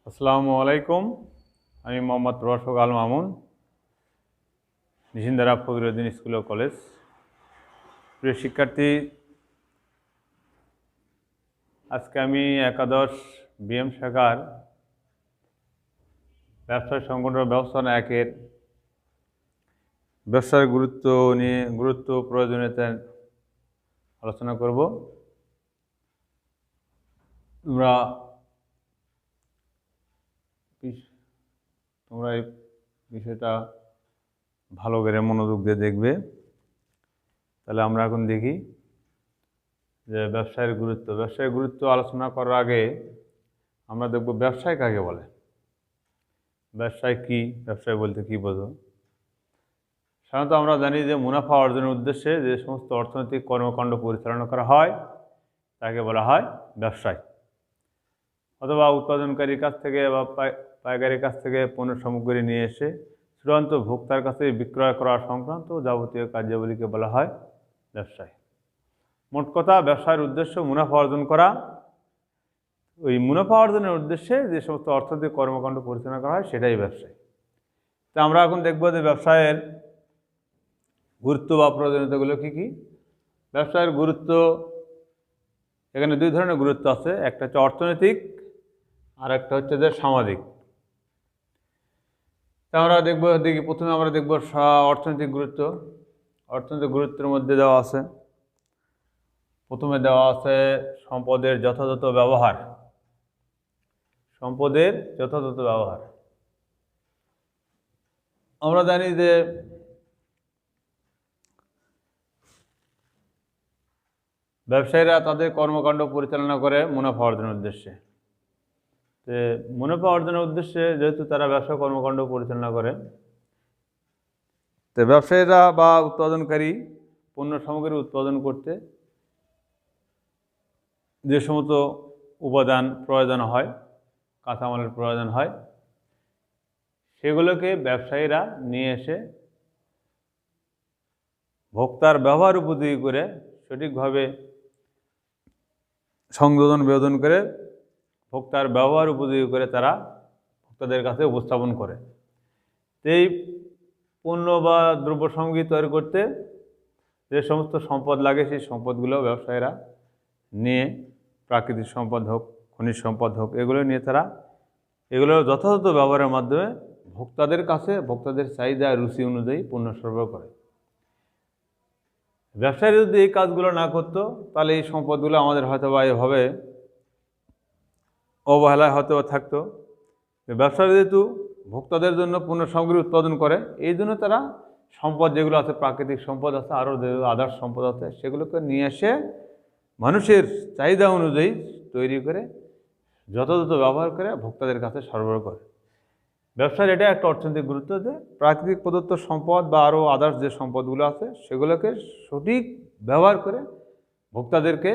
আসসালামু আলাইকুম। আমি মোহাম্মদ প্রভাষক আল মামুন, নিশিন্দারা ফজলুদ্দিন স্কুল ও কলেজ। প্রিয় শিক্ষার্থী, আজকে আমি একাদশ বিএম শাখার ব্যবসায় সংগঠন ব্যবস্থাপনা একের ব্যবসার গুরুত্ব প্রয়োজনীয়তা আলোচনা করব। তোমরা এই বিষয়টা ভালো করে মনোযোগ দিয়ে দেখবে। তাহলে আমরা এখন দেখি যে ব্যবসায়ের গুরুত্ব আলোচনা করার আগে আমরা দেখব ব্যবসায় কাকে বলে, ব্যবসায় কি, ব্যবসায় বলতে কি বোঝো। সাধারণত আমরা জানি যে মুনাফা অর্জনের উদ্দেশ্যে যে সমস্ত অর্থনৈতিক কর্মকাণ্ড পরিচালনা করা হয় তাকে বলা হয় ব্যবসায়, অথবা উৎপাদনকারীর কাছ থেকে বা পাইকারির কাছ থেকে পণ্য সামগ্রী নিয়ে এসে চূড়ান্ত ভোক্তার কাছে বিক্রয় করা সংক্রান্ত যাবতীয় কার্যাবলীকে বলা হয় ব্যবসায়। মোট কথা, ব্যবসায়ের উদ্দেশ্য মুনাফা অর্জন করা। ওই মুনাফা অর্জনের উদ্দেশ্যে যে সমস্ত অর্থনৈতিক কর্মকাণ্ড পরিচালনা করা হয় সেটাই ব্যবসায়। তো আমরা এখন দেখব যে ব্যবসায়ের গুরুত্ব বা প্রয়োজনীয়তাগুলো কী কী। ব্যবসায়ের গুরুত্ব, এখানে দুই ধরনের গুরুত্ব আছে, একটা হচ্ছে অর্থনৈতিক আর একটা হচ্ছে যে সামাজিক। তা আমরা দেখি প্রথমে আমরা দেখব অর্থনৈতিক গুরুত্ব। অর্থনৈতিক গুরুত্বের মধ্যে প্রথমে দেওয়া আছে সম্পদের যথাযথ ব্যবহার। সম্পদের যথাযথ ব্যবহার। আমরা জানি যে ব্যবসায়ীরা তাদের কর্মকাণ্ড পরিচালনা করে মুনাফা অর্জনের উদ্দেশ্যে। তো মুনাফা অর্জনের উদ্দেশ্যে যেহেতু তারা ব্যবসা কর্মকাণ্ড পরিচালনা করে, তো ব্যবসায়ীরা বা উৎপাদনকারী পণ্য সামগ্রী উৎপাদন করতে যে সমস্ত উপাদান প্রয়োজন হয়, কাঁচামালের প্রয়োজন হয়, সেগুলোকে ব্যবসায়ীরা নিয়ে এসে ভোক্তার ব্যবহার উপযোগী করে সঠিকভাবে সংযোজন বিনোদন করে ভোক্তার ব্যবহার উপযোগী করে তারা ভোক্তাদের কাছে উপস্থাপন করে। এই পণ্য বা দ্রব্য সামগ্রী তৈরি করতে যে সমস্ত সম্পদ লাগে সেই সম্পদগুলো ব্যবসায়ীরা নিয়ে, প্রাকৃতিক সম্পদ হোক, খনিজ সম্পদ হোক, এগুলো নিয়ে তারা এগুলোর যথাযথ ব্যবহারের মাধ্যমে ভোক্তাদের কাছে ভোক্তাদের চাহিদা রুচি অনুযায়ী পণ্য সরবরাহ করে। ব্যবসায়ী যদি এই কাজগুলো না করতো তাহলে এই সম্পদগুলো আমাদের হয়তো বা এভাবে অবহেলায় হয়তো থাকতো। ব্যবসায়ী যেহেতু ভোক্তাদের জন্য পণ্য সামগ্রী উৎপাদন করে, এই জন্য তারা সম্পদ যেগুলো আছে, প্রাকৃতিক সম্পদ আছে, আরও যে আদার্স সম্পদ আছে, সেগুলোকে নিয়ে এসে মানুষের চাহিদা অনুযায়ী তৈরি করে যথাযথ ব্যবহার করে ভোক্তাদের কাছে সরবরাহ করে। ব্যবসার এটা একটা অর্থনৈতিক গুরুত্ব, যে প্রাকৃতিক প্রদত্ত সম্পদ বা আরও আদার্স যে সম্পদগুলো আছে সেগুলোকে সঠিক ব্যবহার করে ভোক্তাদেরকে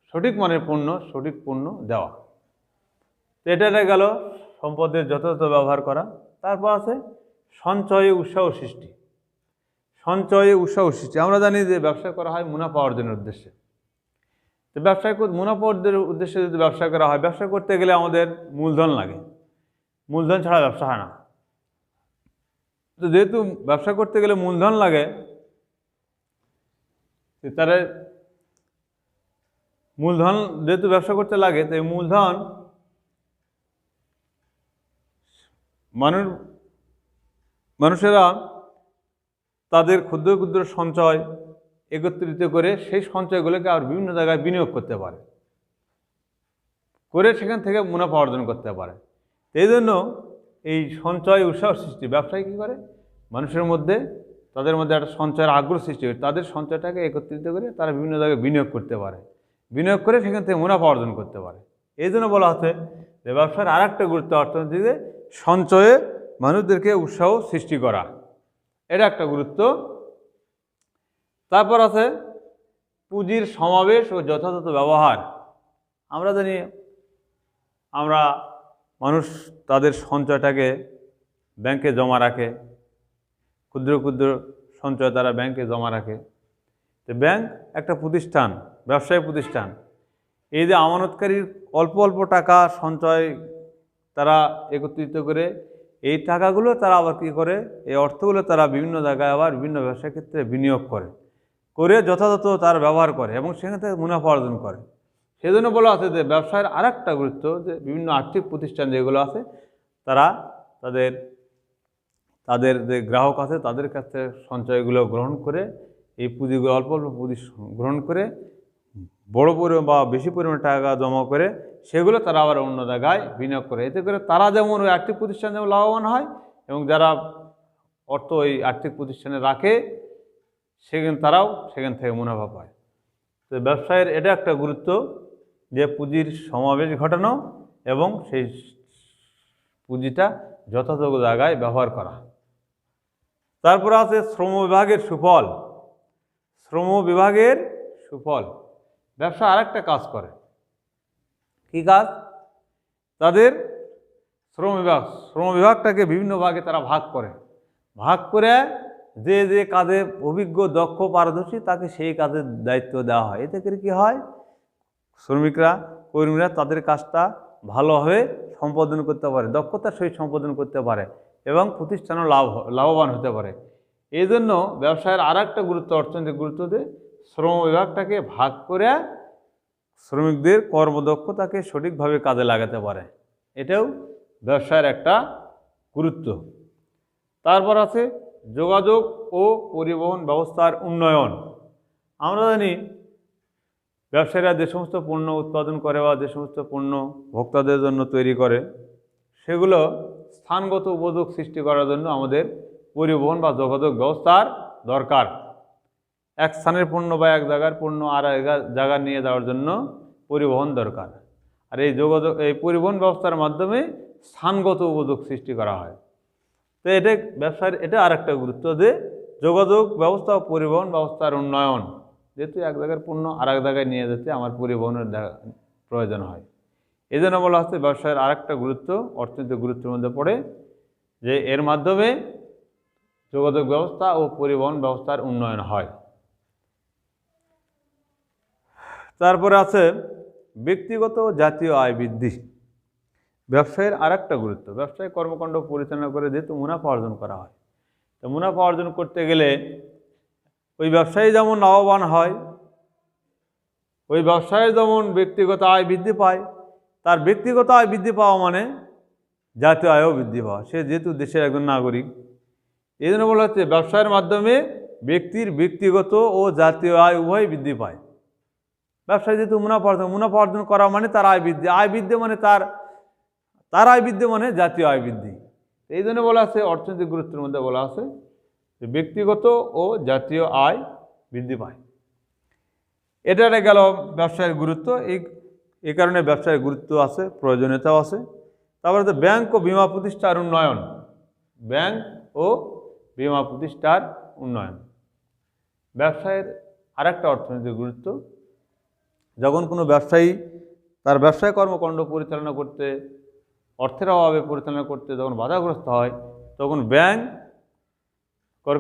সঠিক মানের সঠিক পণ্য দেওয়া। এটা গেল সম্পদের যথাযথ ব্যবহার করা। তারপর আছে সঞ্চয়ে উৎসাহ সৃষ্টি। সঞ্চয়ে উৎসাহ সৃষ্টি, আমরা জানি যে ব্যবসা করা হয় মুনাফা অর্জনের উদ্দেশ্যে। তো মুনাফা অর্জনের উদ্দেশ্যে যদি ব্যবসা করা হয়, ব্যবসা করতে গেলে আমাদের মূলধন লাগে, মূলধন ছাড়া ব্যবসা হয় না। তো যেহেতু ব্যবসা করতে গেলে মূলধন লাগে, তার মূলধন যেহেতু ব্যবসা করতে লাগে, তো এই মূলধন মানুষেরা তাদের ক্ষুদ্র ক্ষুদ্র সঞ্চয় একত্রিত করে সেই সঞ্চয়গুলোকে আর বিভিন্ন জায়গায় বিনিয়োগ করতে পারে, করে সেখান থেকে মুনাফা অর্জন করতে পারে। এই জন্য এই সঞ্চয় উৎসাহ সৃষ্টি, ব্যবসায়ী কী করে, মানুষের মধ্যে তাদের মধ্যে একটা সঞ্চয়ের আগ্রহ সৃষ্টি করে তাদের সঞ্চয়টাকে একত্রিত করে তারা বিভিন্ন জায়গায় বিনিয়োগ করতে পারে, বিনিয়োগ করে সেখান থেকে মুনাফা অর্জন করতে পারে। এই জন্য বলা হচ্ছে যে ব্যবসার আর একটা গুরুত্ব অর্থনীতিতে সঞ্চয়ে মানুষদেরকে উৎসাহ সৃষ্টি করা, এটা একটা গুরুত্ব। তারপর আছে পুঁজির সমাবেশ ও যথাযথ ব্যবহার। আমরা জানি মানুষ তাদের সঞ্চয়টাকে ব্যাংকে জমা রাখে, ক্ষুদ্র ক্ষুদ্র সঞ্চয় তারা ব্যাংকে জমা রাখে। তো ব্যাংক একটা প্রতিষ্ঠান, ব্যবসায়িক প্রতিষ্ঠান। এই যে আমানতকারীর অল্প অল্প টাকা সঞ্চয় তারা একত্রিত করে এই টাকাগুলো তারা আবার কী করে, এই অর্থগুলো তারা বিভিন্ন জায়গায় আবার বিভিন্ন ব্যবসার ক্ষেত্রে বিনিয়োগ করে যথাযথ তার ব্যবহার করে এবং সেখান থেকে মুনাফা অর্জন করে। সেজন্য বলা আছে যে ব্যবসায়ের আরেকটা গুরুত্ব যে বিভিন্ন আর্থিক প্রতিষ্ঠান যেগুলো আছে তারা তাদের যে গ্রাহক আছে তাদের কাছ থেকে সঞ্চয়গুলো গ্রহণ করে এই পুঁজিগুলো অল্প অল্প পুঁজি গ্রহণ করে বড় পরিমাণ বা বেশি পরিমাণে টাকা জমা করে সেগুলো তারা আবার অন্য জায়গায় বিনিয়োগ করে। এতে করে তারা যেমন ওই আর্থিক প্রতিষ্ঠান যেমন লাভবান হয় এবং যারা অর্থ ওই আর্থিক প্রতিষ্ঠানে রাখে তারাও সেখান থেকে মুনাফা পায়। তো ব্যবসায়ের এটা একটা গুরুত্ব যে পুঁজির সমাবেশ ঘটানো এবং সেই পুঁজিটা যথাযথ জায়গায় ব্যবহার করা। তারপরে আছে শ্রম বিভাগের সুফল। শ্রম বিভাগের সুফল, ব্যবসা আরেকটা কাজ করে। কি কাজ? তাদের শ্রম বিভাগটাকে বিভিন্ন ভাগে তারা ভাগ করে যে কাজে অভিজ্ঞ দক্ষ পারদর্শী তাকে সেই কাজের দায়িত্ব দেওয়া হয়। এতে করে কী হয়, কর্মীরা তাদের কাজটা ভালোভাবে সম্পাদন করতে পারে, দক্ষতার সহিত সম্পাদন করতে পারে এবং প্রতিষ্ঠানও লাভবান হতে পারে। এই জন্য ব্যবসায়ের আরেকটা গুরুত্ব, অর্থনৈতিক গুরুত্ব দিয়ে শ্রম বিভাগটাকে ভাগ করে শ্রমিকদের কর্মদক্ষতাকে সঠিকভাবে কাজে লাগাতে পারে, এটাও ব্যবসায়ের একটা গুরুত্ব। তারপর আছে যোগাযোগ ও পরিবহন ব্যবস্থার উন্নয়ন। আমরা জানি ব্যবসায়ীরা যে সমস্ত পণ্য উৎপাদন করে বা যে সমস্ত পণ্য ভোক্তাদের জন্য তৈরি করে সেগুলো স্থানগত উপযোগ সৃষ্টি করার জন্য আমাদের পরিবহন বা যোগাযোগ ব্যবস্থার দরকার। এক স্থানের পণ্য বা এক জায়গার পণ্য আর এক জায়গায় নিয়ে যাওয়ার জন্য পরিবহন দরকার। আর এই পরিবহন ব্যবস্থার মাধ্যমে স্থানগত উপযোগ সৃষ্টি করা হয়। তো ব্যবসার এটা আরেকটা গুরুত্ব যে যোগাযোগ ব্যবস্থা ও পরিবহন ব্যবস্থার উন্নয়ন। যেহেতু এক জায়গার পণ্য আর এক জায়গায় নিয়ে যেতে আমার পরিবহনের প্রয়োজন হয়, এই জন্য বলা হচ্ছে ব্যবসায়ের আরেকটা গুরুত্ব অর্থনৈতিক গুরুত্বের মধ্যে পড়ে যে এর মাধ্যমে যোগাযোগ ব্যবস্থা ও পরিবহন ব্যবস্থার উন্নয়ন হয়। তারপরে আছে ব্যক্তিগত জাতীয় আয় বৃদ্ধি। ব্যবসায়ের আরেকটা গুরুত্ব, ব্যবসায় কর্মকাণ্ড পরিচালনা করে যেহেতু মুনাফা অর্জন করা হয়, তো মুনাফা অর্জন করতে গেলে ওই ব্যবসায়ী যেমন লাভবান হয়, ওই ব্যবসায়ী যেমন ব্যক্তিগত আয় বৃদ্ধি পায়, তার ব্যক্তিগত আয় বৃদ্ধি পাওয়া মানে জাতীয় আয়ও বৃদ্ধি পাওয়া, সে যেহেতু দেশের একজন নাগরিক। এই জন্য বলা হচ্ছে ব্যবসায়ের মাধ্যমে ব্যক্তির ব্যক্তিগত ও জাতীয় আয় উভয় বৃদ্ধি পায়। ব্যবসায় যেহেতু মুনাফা অর্জন করা মানে তার আয় বৃদ্ধি মানে তার আয় বৃদ্ধি মানে জাতীয় আয় বৃদ্ধি। এই জন্য বলা আছে অর্থনৈতিক গুরুত্বের মধ্যে বলা আছে যে ব্যক্তিগত ও জাতীয় আয় বৃদ্ধি পায়। এটা গেল ব্যবসায়ের গুরুত্ব। এই কারণে ব্যবসায়ের গুরুত্ব আছে, প্রয়োজনীয়তাও আছে। তারপরে তো ব্যাংক ও বীমা প্রতিষ্ঠার উন্নয়ন। ব্যাংক ও বীমা প্রতিষ্ঠার উন্নয়ন ব্যবসায়ের আরেকটা অর্থনৈতিক গুরুত্ব। যখন কোনো ব্যবসায়ী তার ব্যবসায় কর্মকাণ্ড পরিচালনা করতে, অর্থের অভাবে পরিচালনা করতে যখন বাধাগ্রস্ত হয়, তখন ব্যাংক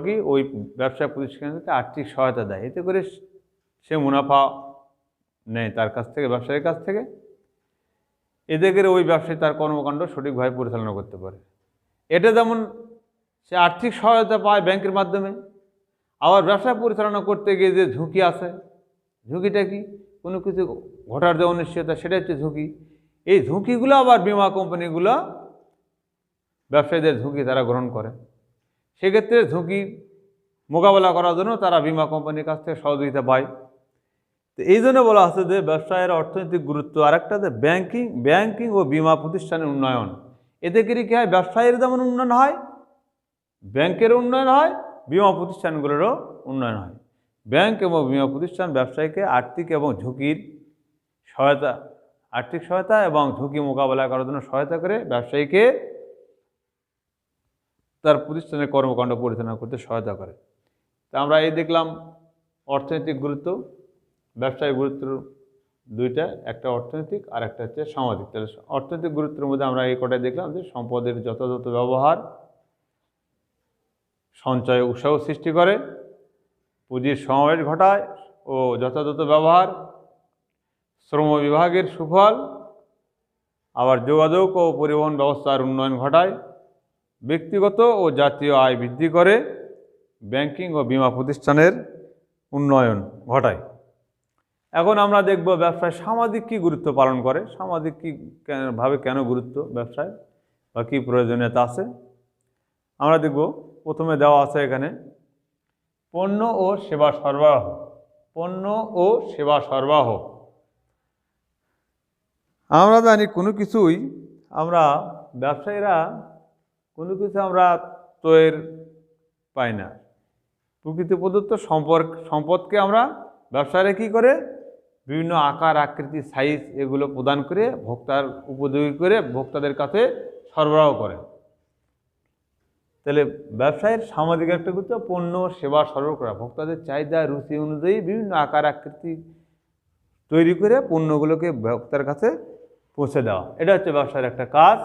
কি ওই ব্যবসায় প্রতিষ্ঠানকে আর্থিক সহায়তা দেয়। এতে করে সে মুনাফা নেয় তার কাছ থেকে, ব্যবসায়ীর কাছ থেকে। এতে করে ওই ব্যবসায়ী তার কর্মকাণ্ড সঠিকভাবে পরিচালনা করতে পারে। এটা যেমন সে আর্থিক সহায়তা পায় ব্যাংকের মাধ্যমে, আবার ব্যবসা পরিচালনা করতে গিয়ে যে ঝুঁকি আছে, ঝুঁকিটা কি? কোনো কিছু ঘটার যে অনিশ্চয়তা, সেটা হচ্ছে ঝুঁকি। এই ঝুঁকিগুলো আবার বীমা কোম্পানিগুলো ব্যবসায়ীদের ঝুঁকি তারা গ্রহণ করে। সেক্ষেত্রে ঝুঁকি মোকাবেলা করার জন্য তারা বীমা কোম্পানির কাছ থেকে সহযোগিতা পায়। তো এই জন্য বলা হচ্ছে যে ব্যবসায়ের অর্থনৈতিক গুরুত্ব। আরেকটা যে ব্যাংকিং ও বীমা প্রতিষ্ঠানের উন্নয়ন। এতে করে কী হয়, ব্যবসায়ীর যেমন উন্নয়ন হয়, ব্যাংকের উন্নয়ন হয়, বীমা প্রতিষ্ঠানগুলোরও উন্নয়ন হয়। ব্যাংক এবং বীমা প্রতিষ্ঠান ব্যবসায়ীকে আর্থিক সহায়তা এবং ঝুঁকি মোকাবেলা করার জন্য সহায়তা করে ব্যবসায়ীকে তার প্রতিষ্ঠানের কর্মকাণ্ড পরিচালনা করতে সহায়তা করে। তা আমরা এই দেখলাম অর্থনৈতিক গুরুত্ব। ব্যবসায়িক গুরুত্ব দুইটা, একটা অর্থনৈতিক আর একটা হচ্ছে সামাজিক। তাহলে অর্থনৈতিক গুরুত্বের মধ্যে আমরা এই কটাই দেখলাম যে সম্পদের যথাযথ ব্যবহার, সঞ্চয়ে উৎসাহ সৃষ্টি করে, পুঁজির সমাবেশ ঘটায় ও যথাযথ ব্যবহার, শ্রম বিভাগের সুফল, আবার যোগাযোগ ও পরিবহন ব্যবস্থার উন্নয়ন ঘটায়, ব্যক্তিগত ও জাতীয় আয় বৃদ্ধি করে, ব্যাংকিং ও বীমা প্রতিষ্ঠানের উন্নয়ন ঘটায়। এখন আমরা দেখব ব্যবসায় সামাজিক কী গুরুত্ব পালন করে, সামাজিক কী ভাবে কেন গুরুত্ব ব্যবসায় বা কী প্রয়োজনীয়তা আছে। আমরা দেখব প্রথমে দেওয়া আছে এখানে পণ্য ও সেবা সরবরাহ। পণ্য ও সেবা সরবরাহ, আমরা জানি কোনো কিছুই আমরা ব্যবসায়ীরা কোনো কিছু আমরা তৈরি পাই না। প্রকৃতি প্রদত্ত সম্পদকে আমরা ব্যবসায়ীরা কী করে বিভিন্ন আকার আকৃতি সাইজ এগুলো প্রদান করে ভোক্তার উপযোগী করে ভোক্তাদের কাছে সরবরাহ করে। তাহলে ব্যবসায়ের সামাজিক একটা গুরুত্ব পণ্য সেবা সরবরাহ করা, ভোক্তাদের চাহিদা রুচি অনুযায়ী বিভিন্ন আকার আকৃতি তৈরি করে পণ্যগুলোকে ভোক্তার কাছে পৌঁছে দেওয়া, এটা হচ্ছে ব্যবসায়ের একটা কাজ।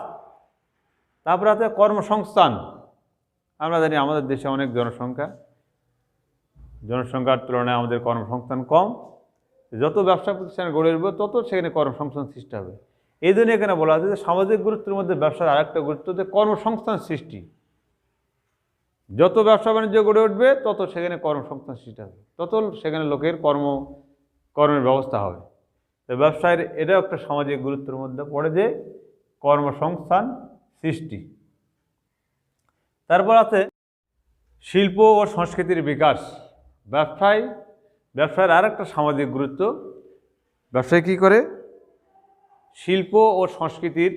তারপরে আছে কর্মসংস্থান। আমরা জানি আমাদের দেশে অনেক জনসংখ্যার তুলনায় আমাদের কর্মসংস্থান কম। যত ব্যবসা প্রতিষ্ঠান গড়ে উঠবে তত সেখানে কর্মসংস্থান সৃষ্টি হবে। এই জন্য এখানে বলা আছে যে সামাজিক গুরুত্বের মধ্যে ব্যবসার আরেকটা গুরুত্ব যে কর্মসংস্থান সৃষ্টি। যত ব্যবসা বাণিজ্য গড়ে উঠবে তত সেখানে কর্মসংস্থান সৃষ্টি হবে, তত সেখানে লোকের কর্মের ব্যবস্থা হবে। তো ব্যবসায়ের এটাও একটা সামাজিক গুরুত্বের মধ্যে পড়ে যে কর্মসংস্থান সৃষ্টি। তারপর আছে শিল্প ও সংস্কৃতির বিকাশ। ব্যবসায়ের আর একটা সামাজিক গুরুত্ব, ব্যবসায় কী করে শিল্প ও সংস্কৃতির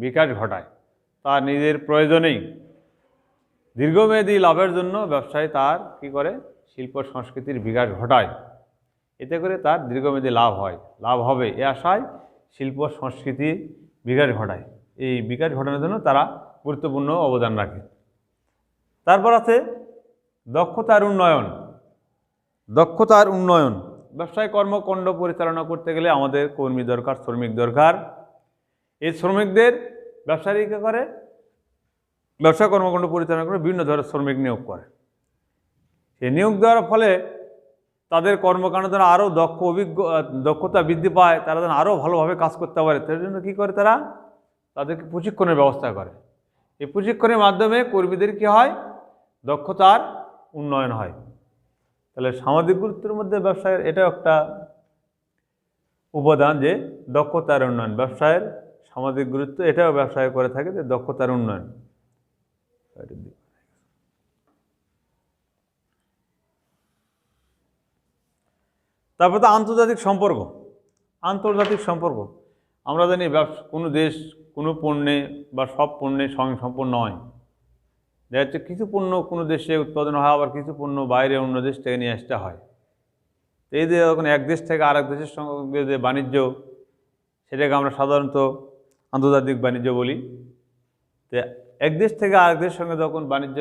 বিকাশ ঘটায়। তার নিজের প্রয়োজনেই দীর্ঘমেয়াদী লাভের জন্য ব্যবসায় তার কী করে শিল্প সংস্কৃতির বিকাশ ঘটায়, এতে করে তার দীর্ঘমেয়াদী লাভ হবে এ আশায় শিল্প সংস্কৃতির বিকাশ ঘটায়। এই বিকাশ ঘটানোর জন্য তারা গুরুত্বপূর্ণ অবদান রাখে। তারপর আছে দক্ষতার উন্নয়ন। ব্যবসায় কর্মকাণ্ড পরিচালনা করতে গেলে আমাদের কর্মী দরকার, শ্রমিক দরকার। এই শ্রমিকদের ব্যবসায়ী কী করে ব্যবসা কর্মকাণ্ড পরিচালনা করে বিভিন্ন ধরনের শ্রমিক নিয়োগ করে। সেই নিয়োগ দেওয়ার ফলে তাদের কর্মকাণ্ড দ্বারা আরও দক্ষতা বৃদ্ধি পায়, তারা যেন আরও ভালোভাবে কাজ করতে পারে। তার জন্য কী করে তারা তাদেরকে প্রশিক্ষণের ব্যবস্থা করে। এই প্রশিক্ষণের মাধ্যমে কর্মীদের কী হয় দক্ষতার উন্নয়ন হয়। তাহলে সামাজিক গুরুত্বের মধ্যে ব্যবসায়ের এটাও একটা উপাদান যে দক্ষতার উন্নয়ন। ব্যবসায়ের সামাজিক গুরুত্ব এটাও ব্যবসায় করে থাকে যে দক্ষতার উন্নয়ন। তারপর তো আন্তর্জাতিক সম্পর্ক। আমরা জানি কোনো দেশ কোনো পণ্যে বা সব পণ্যে স্বয়ংসম্পূর্ণ নয়। দেখা যাচ্ছে কিছু পণ্য কোনো দেশে উৎপাদন হয়, আবার কিছু পণ্য বাইরে অন্য দেশ থেকে নিয়ে আসতে হয়। এই যে যখন এক দেশ থেকে আরেক দেশের সঙ্গে যে বাণিজ্য, সেটাকে আমরা সাধারণত আন্তর্জাতিক বাণিজ্য বলি। তো এক দেশ থেকে আরেক দেশের সঙ্গে যখন বাণিজ্য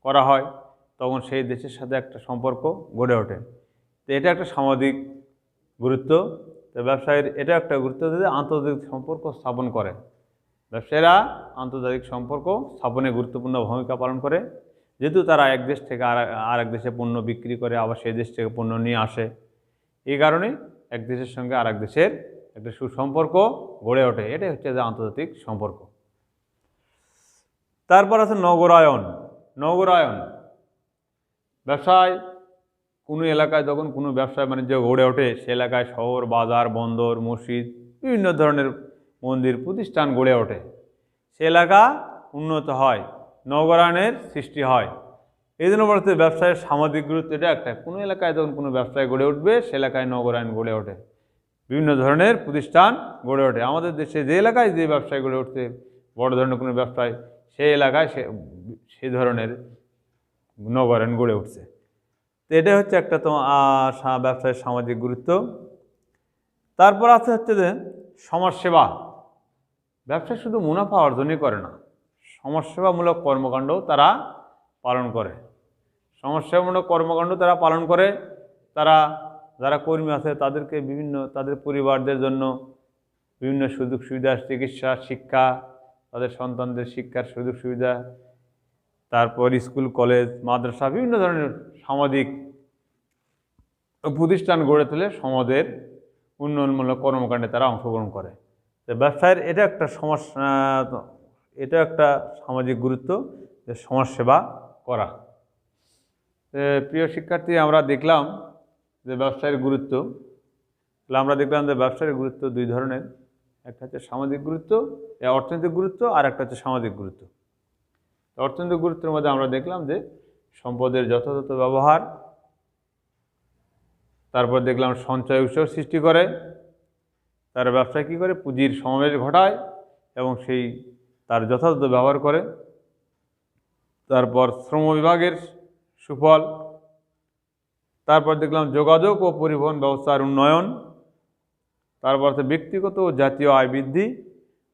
করা হয় তখন সেই দেশের সাথে একটা সম্পর্ক গড়ে ওঠে। তো এটা একটা সামাজিক গুরুত্ব। তো ব্যবসায়ের এটা একটা গুরুত্ব যে আন্তর্জাতিক সম্পর্ক স্থাপন করে। ব্যবসায়ীরা আন্তর্জাতিক সম্পর্ক স্থাপনে গুরুত্বপূর্ণ ভূমিকা পালন করে, যেহেতু তারা এক দেশ থেকে আরেক দেশে পণ্য বিক্রি করে, আবার সেই দেশ থেকে পণ্য নিয়ে আসে। এই কারণে এক দেশের সঙ্গে আরেক দেশের একটা সুসম্পর্ক গড়ে ওঠে। এটাই হচ্ছে যে আন্তর্জাতিক সম্পর্ক। তারপর আছে নগরায়ন। ব্যবসায় কোনো এলাকায় যখন কোনো ব্যবসা বাণিজ্য গড়ে ওঠে, সে এলাকায় শহর, বাজার, বন্দর, মসজিদ, বিভিন্ন ধরনের মন্দির প্রতিষ্ঠান গড়ে ওঠে। সে এলাকা উন্নত হয়, নগরায়নের সৃষ্টি হয়। এই জন্য বলতে ব্যবসায়ের সামাজিক গুরুত্ব এটা একটা। কোনো এলাকায় যখন কোনো ব্যবসায় গড়ে উঠবে সে এলাকায় নগরায়ন গড়ে ওঠে, বিভিন্ন ধরনের প্রতিষ্ঠান গড়ে ওঠে। আমাদের দেশে যে এলাকায় যে ব্যবসায় গড়ে উঠছে বড় ধরনের কোনো ব্যবসায়, সেই এলাকায় সে ধরনের নগরায়ন গড়ে উঠছে। তো এটা হচ্ছে একটা ব্যবসায়ের সামাজিক গুরুত্ব। তারপর হচ্ছে যে সমাজসেবা। ব্যবসা শুধু মুনাফা অর্জনই করে না, সমাজসেবামূলক কর্মকাণ্ডও তারা পালন করে। তারা যারা কর্মী আছে তাদেরকে তাদের পরিবারদের জন্য বিভিন্ন সুযোগ সুবিধা, চিকিৎসা, শিক্ষা, তাদের সন্তানদের শিক্ষার সুযোগ সুবিধা, তারপর স্কুল, কলেজ, মাদ্রাসা, বিভিন্ন ধরনের সামাজিক প্রতিষ্ঠান গড়ে তুলে সমাজের উন্নয়নমূলক কর্মকাণ্ডে তারা অংশগ্রহণ করে। যে ব্যবসায়ের এটা একটা এটা একটা সামাজিক গুরুত্ব, যে সমাজসেবা করা। প্রিয় শিক্ষার্থী, আমরা দেখলাম যে ব্যবসায়ের গুরুত্ব। তাহলে আমরা দেখলাম যে ব্যবসায়ের গুরুত্ব দুই ধরনের, একটা হচ্ছে সামাজিক গুরুত্ব, অর্থনৈতিক গুরুত্ব, আর একটা হচ্ছে সামাজিক গুরুত্ব। অর্থনৈতিক গুরুত্বের মধ্যে আমরা দেখলাম যে সম্পদের যথাযথ ব্যবহার, তারপর দেখলাম সঞ্চয় উৎস সৃষ্টি করে, তার ব্যবসায় কী করে পুঁজির সমাবেশ ঘটায় এবং তার যথাযথ ব্যবহার করে। তারপর শ্রম বিভাগের সুফল, তারপর দেখলাম যোগাযোগ ও পরিবহন ব্যবস্থার উন্নয়ন, তারপর ব্যক্তিগত ও জাতীয় আয় বৃদ্ধি,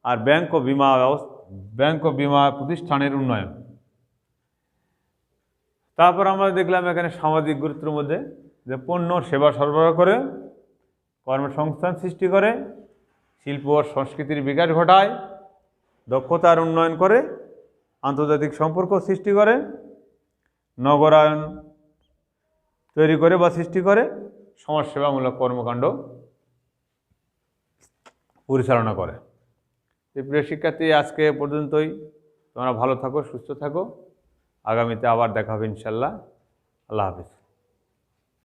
আর ব্যাংক ও বিমা প্রতিষ্ঠানের উন্নয়ন। তারপর আমরা দেখলাম এখানে সামাজিক গুরুত্বের মধ্যে যে পণ্য সেবা সরবরাহ করে, কর্মসংস্থান সৃষ্টি করে, শিল্প ও সংস্কৃতির বিকাশ ঘটায়, দক্ষতার উন্নয়ন করে, আন্তর্জাতিক সম্পর্ক সৃষ্টি করে, নগরায়ন তৈরি করে বা সৃষ্টি করে, সমাজসেবামূলক কর্মকাণ্ড পরিচালনা করে। প্রিয় শিক্ষার্থী, আজকে এ পর্যন্তই। তোমরা ভালো থাকো, সুস্থ থাকো। আগামীতে আবার দেখা হবে ইনশাল্লাহ। আল্লাহ হাফিজ।